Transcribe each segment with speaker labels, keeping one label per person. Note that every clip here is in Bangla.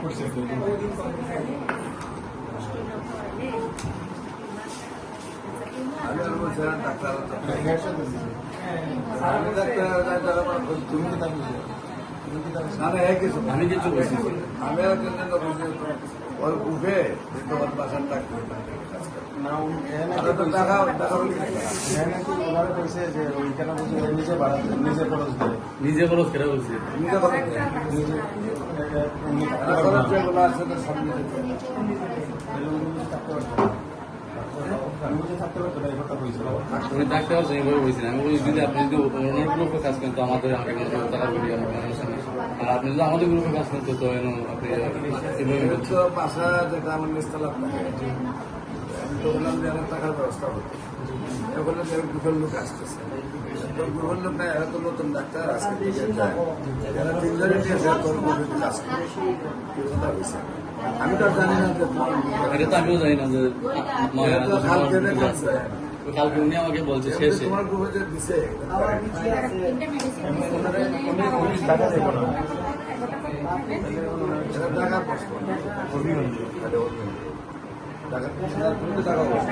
Speaker 1: করছে
Speaker 2: আমি আর বলছিলাম ডাক্তার তুমি কি দাবি না না এক কিছু আমি কিছু বলছি আমি আর ওর উঠে তোমার বাসার ডাক্তার
Speaker 1: না
Speaker 2: টাকা টাকা
Speaker 1: ওনারা বলছে যে ওইখানে বলছে নিজে বাড়াতে নিজে খরচ দেয়
Speaker 3: নিজে খরচ কেটে বলছি
Speaker 2: নিজে কথা
Speaker 1: নিজে উনি থাকতে
Speaker 2: টাকা
Speaker 1: পারবে না।
Speaker 2: যেগুলো আছে সব নিজে
Speaker 1: তাহলে উনি নিজে থাকতে পারবে না। আমি নিজে থাকতে পারতো না এই কথা বলছিল
Speaker 3: উনি থাকতে পারছেন এইভাবে বলছিলেন আমি বলি যদি আপনি যদি ওনার গ্রুপে কাজ করেন তো আমাদের আমাকে কোনো টাকা করি আমার সমস্যা নেই। আর আপনি যদি আমাদের গ্রুপে কাজ করেন তো আপনি এভাবে বলছেন।
Speaker 2: তো বাসা যেটা আমার নিস্তালাপ থাকে আমি তো বললাম যে আমার টাকার ব্যবস্থা করতে এখন গ্রুপের লোক আসতেছে তো গ্রুপের লোক না এরা তো নতুন ডাক্তার আজকে থেকে যায় এরা তিনজনে নিয়েছে তোর গ্রুপে কাজ করে এই কথা হয়েছে আমি তো আর জানি না যে তোমার
Speaker 3: এটা তো আমিও জানি না যে
Speaker 2: এটা তো কালকে দেখছে
Speaker 3: কালকে উনি আমাকে বলছে
Speaker 2: এমনি
Speaker 3: শেষে
Speaker 2: তোমার গ্রুপে যে দিছে
Speaker 1: উনি টাকা দেবো না
Speaker 2: এটা টাকার প্রশ্ন
Speaker 1: অভিনন্দন
Speaker 2: এটা অন্য। টাকা তুমি তো টাকা বলছো।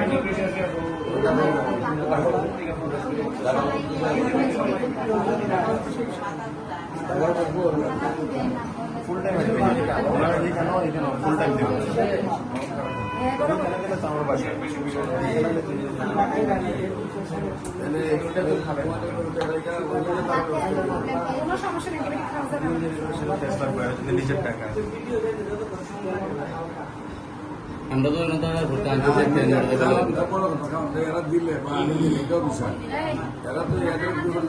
Speaker 1: ফুল টাইম আসবে ওনারা এখানেও এখানে ফুল টাইম দেবো ওখানে গেলে তো আমার বাসায়
Speaker 2: তাহলে এগুলো তো তোমাদের গ্রুপে এরা ওইগুলো টাকা
Speaker 4: কোনো সমস্যা নেই এবারে খাওয়া যাবে
Speaker 1: ট্রান্সফার করে নিজের টাকা
Speaker 3: আমরা তো এরকম ধরনের ভর্তি আনতে দেখতে
Speaker 2: এরা দিলে বা আমি দিলে এটাও বিষয় এরা তো এদের গ্রুপের